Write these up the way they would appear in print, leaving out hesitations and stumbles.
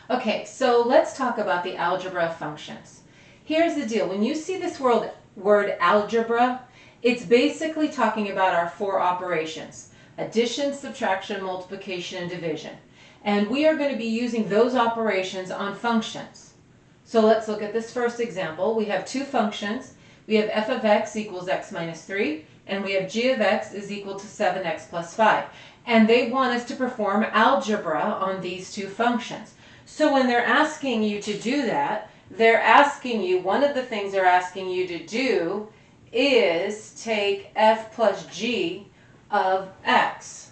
Okay, so let's talk about the algebra functions. Here's the deal. When you see this word algebra, it's basically talking about our four operations: addition, subtraction, multiplication, and division. And we are going to be using those operations on functions. So let's look at this first example. We have two functions. We have f of x equals x minus 3, and we have g of x is equal to 7x plus 5. And they want us to perform algebra on these two functions. So when they're asking you to do that, they're asking you, one of the things they're asking you to do is take f plus g of x.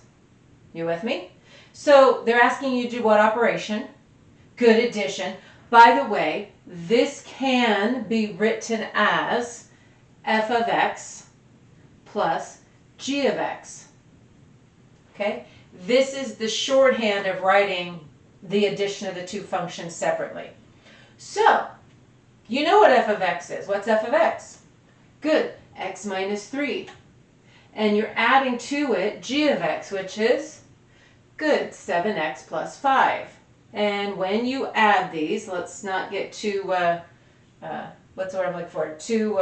You with me? So they're asking you to do what operation? Good addition. By the way, this can be written as f of x plus g of x. Okay? This is the shorthand of writing the addition of the two functions separately. So, you know what f of x is. What's f of x? Good. X minus 3. And you're adding to it g of x, which is, good, 7x plus 5. And when you add these, let's not get too, what's the word I'm looking for, too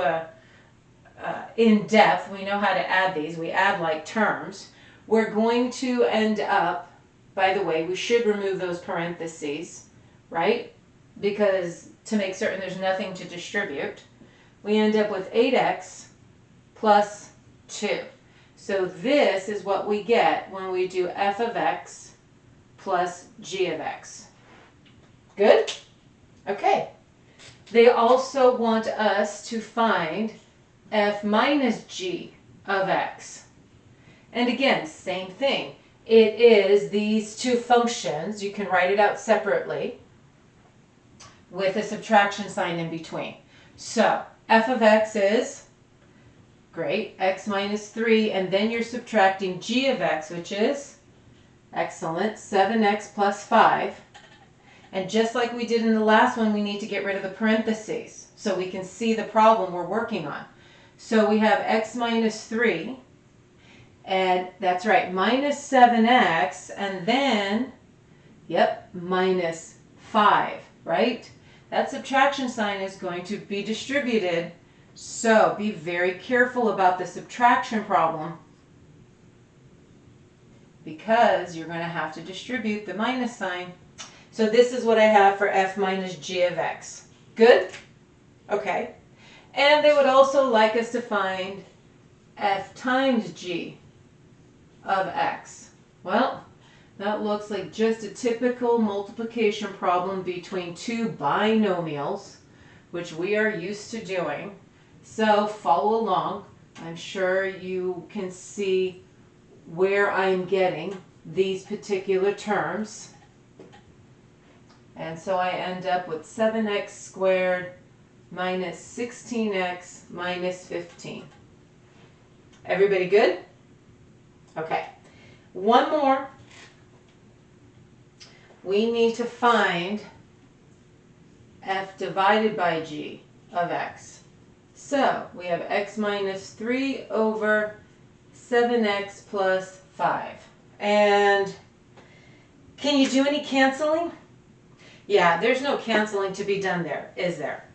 in depth. We know how to add these. We add like terms. We're going to end up, by the way, we should remove those parentheses, right? Because to make certain there's nothing to distribute, we end up with 8x plus 2. So this is what we get when we do f of x plus g of x. Good? Okay. They also want us to find f minus g of x. And again, same thing. It is these two functions. You can write it out separately with a subtraction sign in between. So f of x is, great, x minus 3, and then you're subtracting g of x, which is, excellent, 7x plus 5. And just like we did in the last one, we need to get rid of the parentheses so we can see the problem we're working on. So we have x minus 3, and that's right, minus 7x, and then, yep, minus 5, right? That subtraction sign is going to be distributed, so be very careful about the subtraction problem because you're going to have to distribute the minus sign. So this is what I have for f minus g of x. Good? Okay. And they would also like us to find f times g of x. Well, that looks like just a typical multiplication problem between two binomials, which we are used to doing. So follow along. I'm sure you can see where I'm getting these particular terms. And so I end up with 7x squared minus 16x minus 15. Everybody good? Okay. One more. We need to find f divided by g of x. So we have x minus 3 over 7x plus 5. And can you do any canceling? Yeah, there's no canceling to be done there, is there?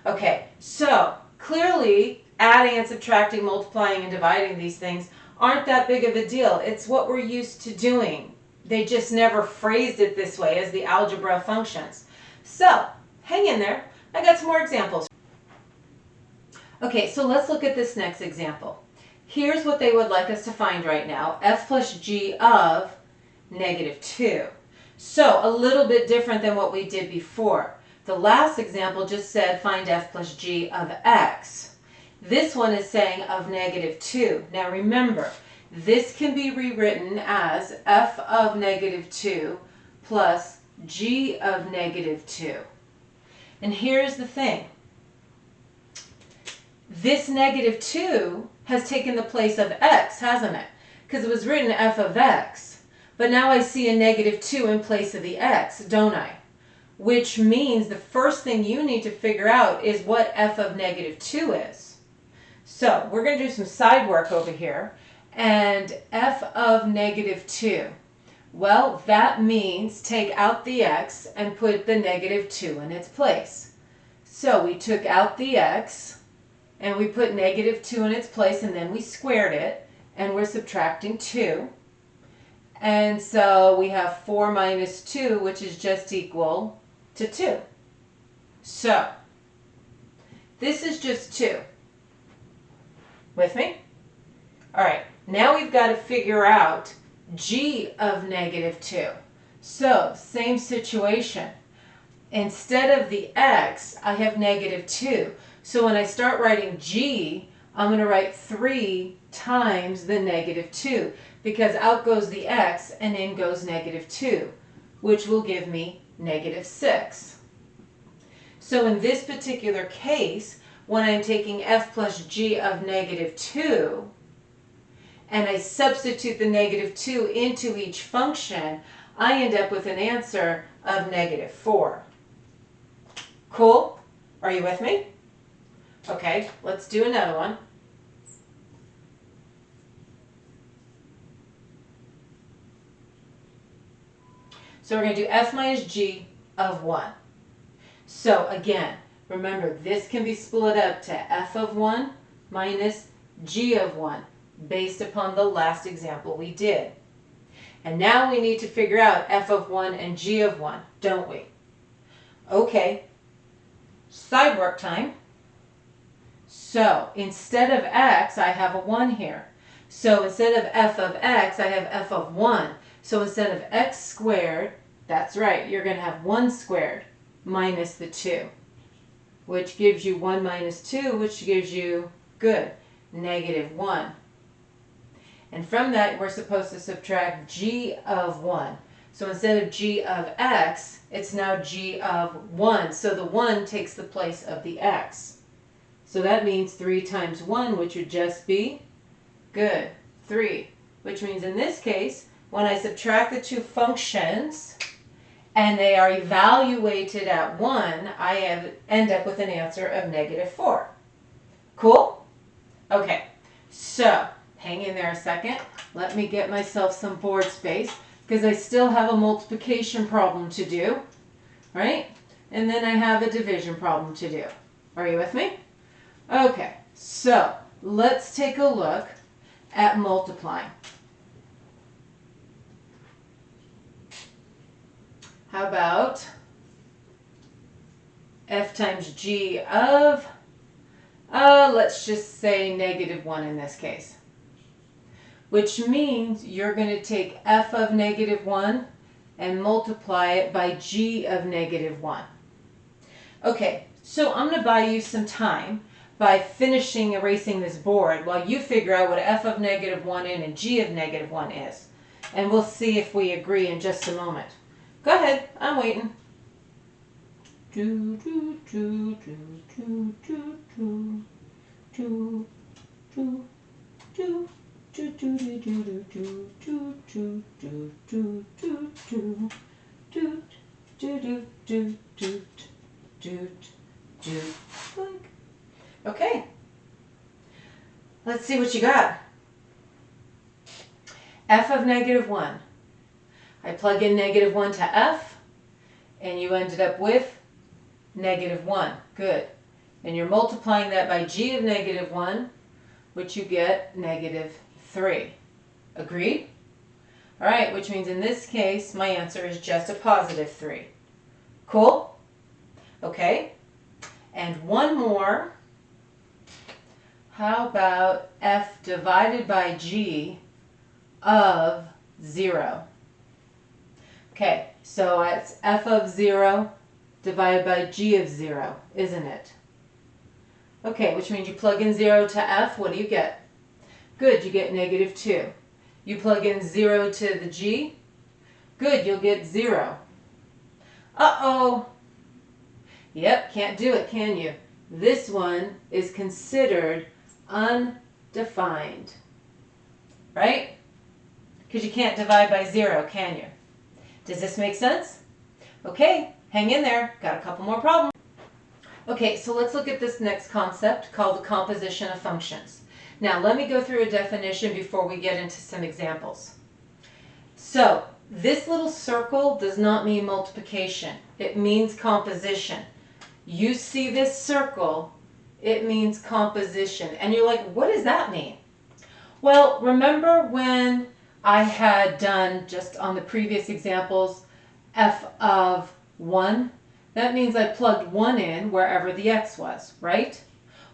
Okay, so clearly adding and subtracting, multiplying and dividing these things aren't that big of a deal. It's what we're used to doing. They just never phrased it this way as the algebra functions. So, hang in there. I got some more examples. Okay, so let's look at this next example. Here's what they would like us to find right now. F plus g of negative 2. So, a little bit different than what we did before. The last example just said find f plus g of x. This one is saying of negative 2. Now remember, this can be rewritten as f of negative 2 plus g of negative 2. And here's the thing. This negative 2 has taken the place of x, hasn't it? Because it was written f of x. But now I see a negative 2 in place of the x, don't I? Which means the first thing you need to figure out is what f of negative 2 is. So we're going to do some side work over here. And f of negative 2. Well, that means take out the x and put the negative 2 in its place. So we took out the x and we put negative 2 in its place, and then we squared it, and we're subtracting 2. And so we have 4 minus 2, which is just equal to 2. So this is just 2. With me? All right, now we've got to figure out g of negative 2. So same situation. Instead of the x, I have negative 2. So when I start writing g, I'm going to write 3 times the negative 2, because out goes the x and in goes negative 2, which will give me negative 6. So in this particular case, when I'm taking f plus g of negative 2, and I substitute the negative 2 into each function, I end up with an answer of negative 4. Cool? Are you with me? Okay, let's do another one. So we're going to do f minus g of 1. So again, remember, this can be split up to f of 1 minus g of 1, based upon the last example we did. And now we need to figure out f of 1 and g of 1, don't we? Okay, side work time. So instead of x, I have a 1 here. So instead of f of x, I have f of 1. So instead of x squared, that's right, you're going to have 1 squared minus the 2, which gives you 1 minus 2, which gives you, good, negative 1. And from that, we're supposed to subtract g of 1. So instead of g of x, it's now g of 1. So the 1 takes the place of the x. So that means 3 times 1, which would just be, good, 3. Which means in this case, when I subtract the two functions and they are evaluated at 1, I end up with an answer of negative 4. Cool? Okay, so hang in there a second. Let me get myself some board space, because I still have a multiplication problem to do, right? And then I have a division problem to do. Are you with me? Okay, so let's take a look at multiplying. How about f times g of, let's just say negative 1 in this case. Which means you're going to take f of negative 1 and multiply it by g of negative 1. Okay, so I'm going to buy you some time by finishing erasing this board while you figure out what f of negative 1 in and g of negative 1 is. And we'll see if we agree in just a moment. Go ahead, I'm waiting. Do, do, do, do, do, do, do, do, do, do. Do do do do do do do do do do do do do do do do do. Okay, let's see what you got. F of negative 1. I plug in negative 1 to f, and you ended up with negative 1. Good. And you're multiplying that by g of negative 1, which you get negative 3. Agreed? All right, which means in this case, my answer is just a positive 3. Cool? Okay. And one more. How about f divided by g of 0? Okay, so it's f of 0 divided by g of 0, isn't it? Okay, which means you plug in 0 to f, what do you get? Good, you get negative 2. You plug in 0 to the g. Good, you'll get 0. Uh-oh. Yep, can't do it, can you? This one is considered undefined. Right? Because you can't divide by 0, can you? Does this make sense? Okay, hang in there. Got a couple more problems. Okay, so let's look at this next concept called the composition of functions. Now, let me go through a definition before we get into some examples. So, This little circle does not mean multiplication. It means composition. You see this circle, it means composition. And you're like, what does that mean? Well, remember when I had done, just on the previous examples, f of 1? That means I plugged 1 in wherever the x was, right?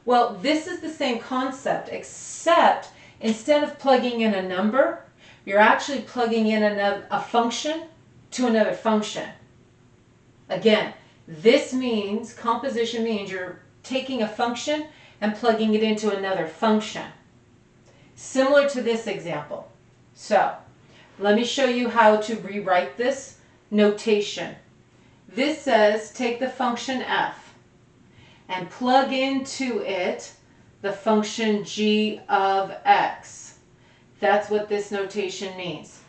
Well, this is the same concept, except instead of plugging in a number, you're actually plugging in a function to another function. Again, this means, composition means you're taking a function and plugging it into another function. Similar to this example. So, let me show you how to rewrite this notation. This says take the function f and plug into it the function g of x. That's what this notation means.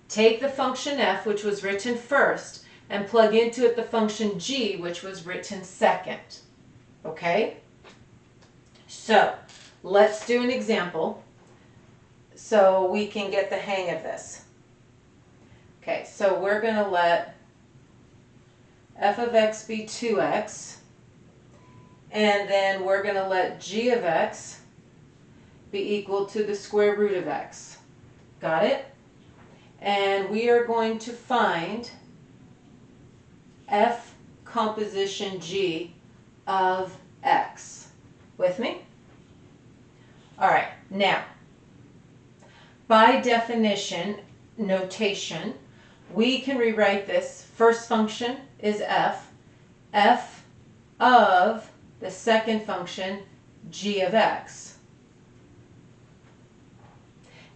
Take the function f, which was written first, and plug into it the function g, which was written second. Okay? So, let's do an example so we can get the hang of this. Okay, so we're going to let f of x be 2x, and then we're going to let g of x be equal to the square root of x. Got it? And we are going to find f composition g of x. With me? All right, now, by definition, notation, we can rewrite this. First function is f of the second function, g of x.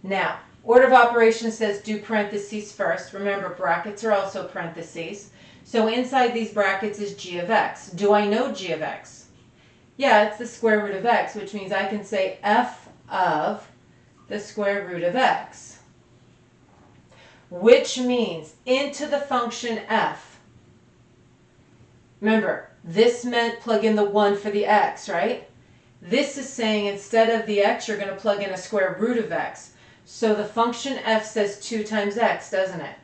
Now, order of operations says do parentheses first. Remember, brackets are also parentheses. So inside these brackets is g of x. Do I know g of x? Yeah, it's the square root of x, which means I can say f of the square root of x. Which means into the function f. Remember, this meant plug in the 1 for the x, right? This is saying instead of the x, you're going to plug in a square root of x. So the function f says 2 times x, doesn't it?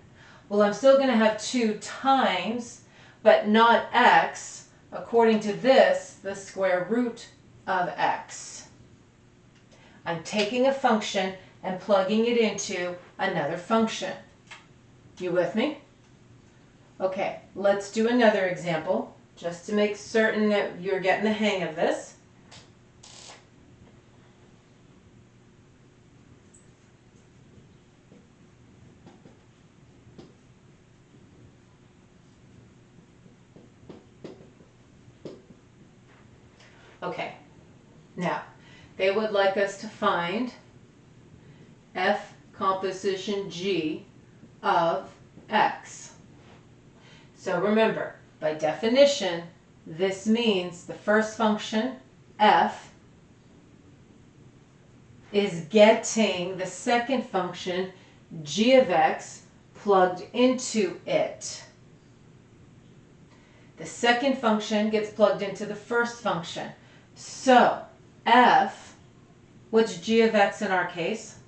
Well, I'm still going to have 2 times, but not x, according to this, the square root of x. I'm taking a function and plugging it into another function. You with me? Okay, let's do another example, just to make certain that you're getting the hang of this. Okay, now, they would like us to find f composition g of x. So remember, by definition, this means the first function, f, is getting the second function, g of x, plugged into it. The second function gets plugged into the first function. So, f, what's g of x in our case?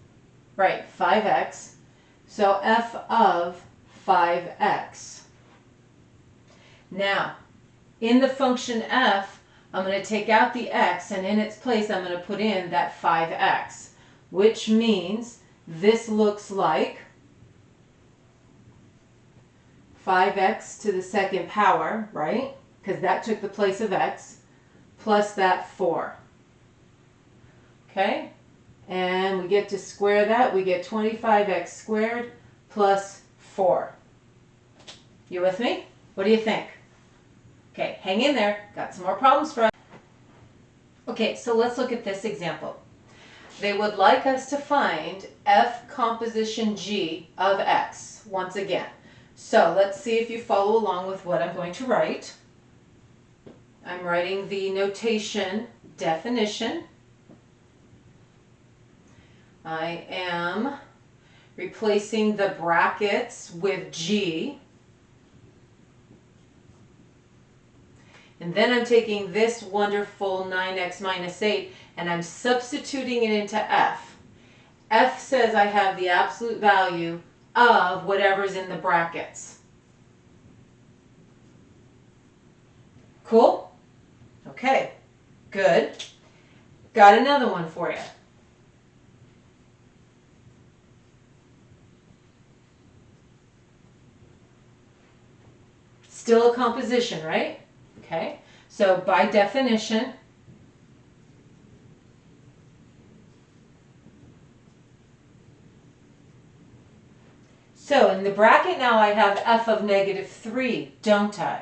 Right, 5x. So f of 5x. Now, in the function f, I'm going to take out the x, and in its place I'm going to put in that 5x, which means this looks like 5x to the second power, right? Because that took the place of x, plus that 4. Okay? And we get to square that. We get 25x squared plus 4. You with me? What do you think? Okay, hang in there. Got some more problems for us. Okay, so let's look at this example. They would like us to find f composition g of x once again. So let's see if you follow along with what I'm going to write. I'm writing the notation definition. I am replacing the brackets with g. And then I'm taking this wonderful 9x minus 8 and I'm substituting it into f. F says I have the absolute value of whatever's in the brackets. Cool? Okay, good. Got another one for you. Still a composition, right? Okay, so by definition, so in the bracket now I have f of -3, don't I?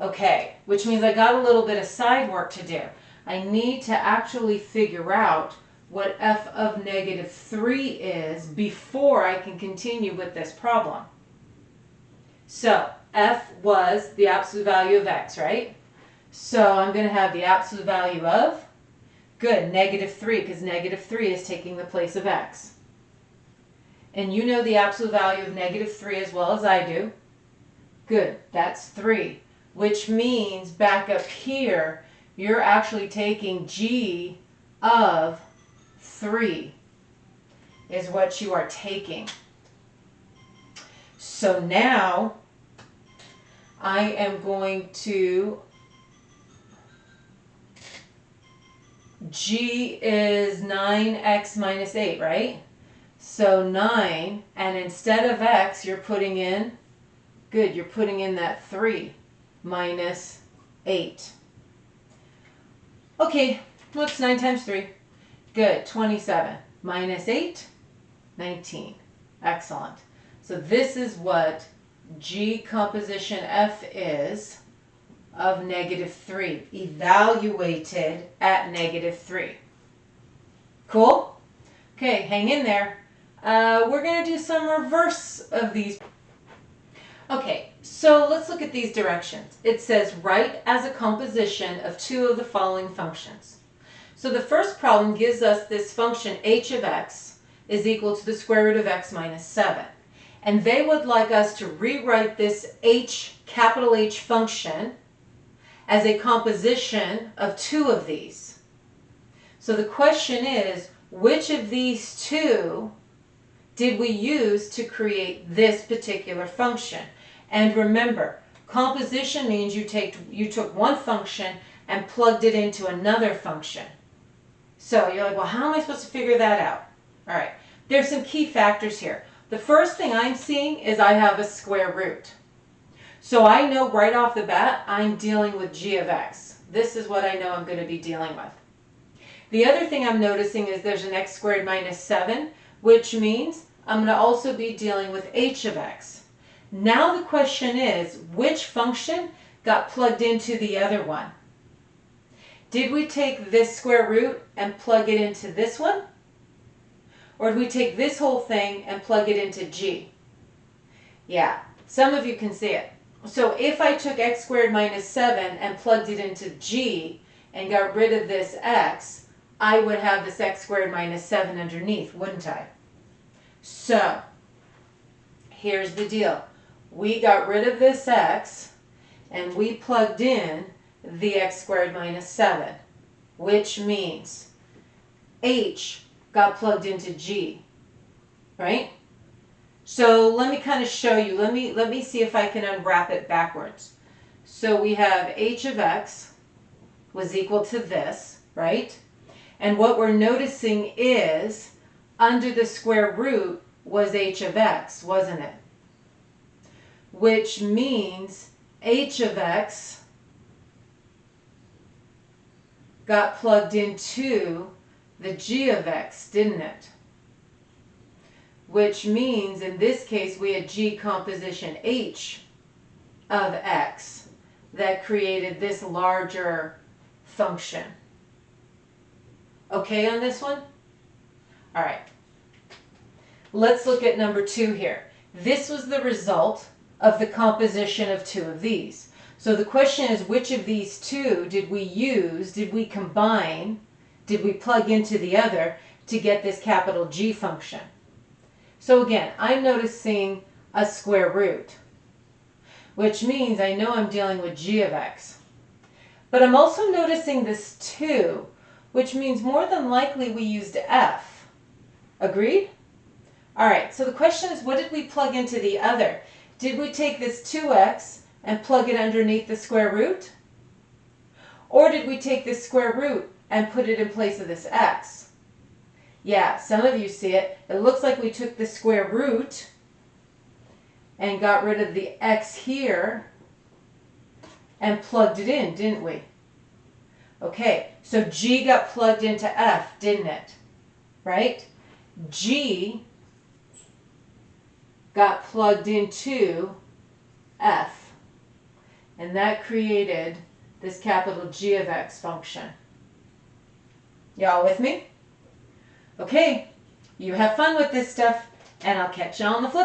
Okay, which means I got a little bit of side work to do. I need to actually figure out what f of -3 is before I can continue with this problem. So f was the absolute value of x, right? So I'm going to have the absolute value of, good, -3, because -3 is taking the place of x. And you know the absolute value of -3 as well as I do. Good, that's 3, which means back up here, you're actually taking g of 3 is what you are taking. So now I am going to, g is 9x minus 8, right? So 9, and instead of x, you're putting in, good, you're putting in that 3 minus 8. Okay, what's 9 times 3? Good, 27. Minus 8, 19. Excellent. So this is what G composition F is of -3, evaluated at -3. Cool? Okay, hang in there. We're going to do some reverse of these. Okay, so let's look at these directions. It says write as a composition of two of the following functions. So the first problem gives us this function h of x is equal to the square root of x minus 7. And they would like us to rewrite this h, capital H function as a composition of two of these. So the question is, which of these two did we use to create this particular function? And remember, composition means you took one function and plugged it into another function. So you're like, well, how am I supposed to figure that out? All right, there's some key factors here. The first thing I'm seeing is I have a square root. So I know right off the bat I'm dealing with g of x. This is what I know I'm going to be dealing with. The other thing I'm noticing is there's an x squared minus 7, which means I'm going to also be dealing with h of x. Now the question is, which function got plugged into the other one? Did we take this square root and plug it into this one? Or did we take this whole thing and plug it into g? Yeah, some of you can see it. So if I took x squared minus 7 and plugged it into g and got rid of this x, I would have this x squared minus 7 underneath, wouldn't I? So here's the deal. We got rid of this x and we plugged in the x squared minus 7, which means h got plugged into g, right? So let me kind of show you. Let me see if I can unwrap it backwards. So we have h of x was equal to this, right? And what we're noticing is under the square root was h of x, wasn't it? Which means h of x got plugged into the g of x, didn't it? Which means in this case we had g composition h of x that created this larger function. Okay on this one? All right. Let's look at number 2 here. This was the result of the composition of two of these. So the question is, which of these two did we use, did we combine, did we plug into the other to get this capital G function? So again, I'm noticing a square root, which means I know I'm dealing with g of x. But I'm also noticing this 2, which means more than likely we used f. Agreed? All right, so the question is, what did we plug into the other? Did we take this 2x and plug it underneath the square root? Or did we take this square root and put it in place of this x? Yeah, some of you see it. It looks like we took the square root and got rid of the x here and plugged it in, didn't we? Okay, so G got plugged into F, didn't it? Right? G got plugged into F, and that created this capital G of X function. Y'all with me? Okay, you have fun with this stuff, and I'll catch you on the flip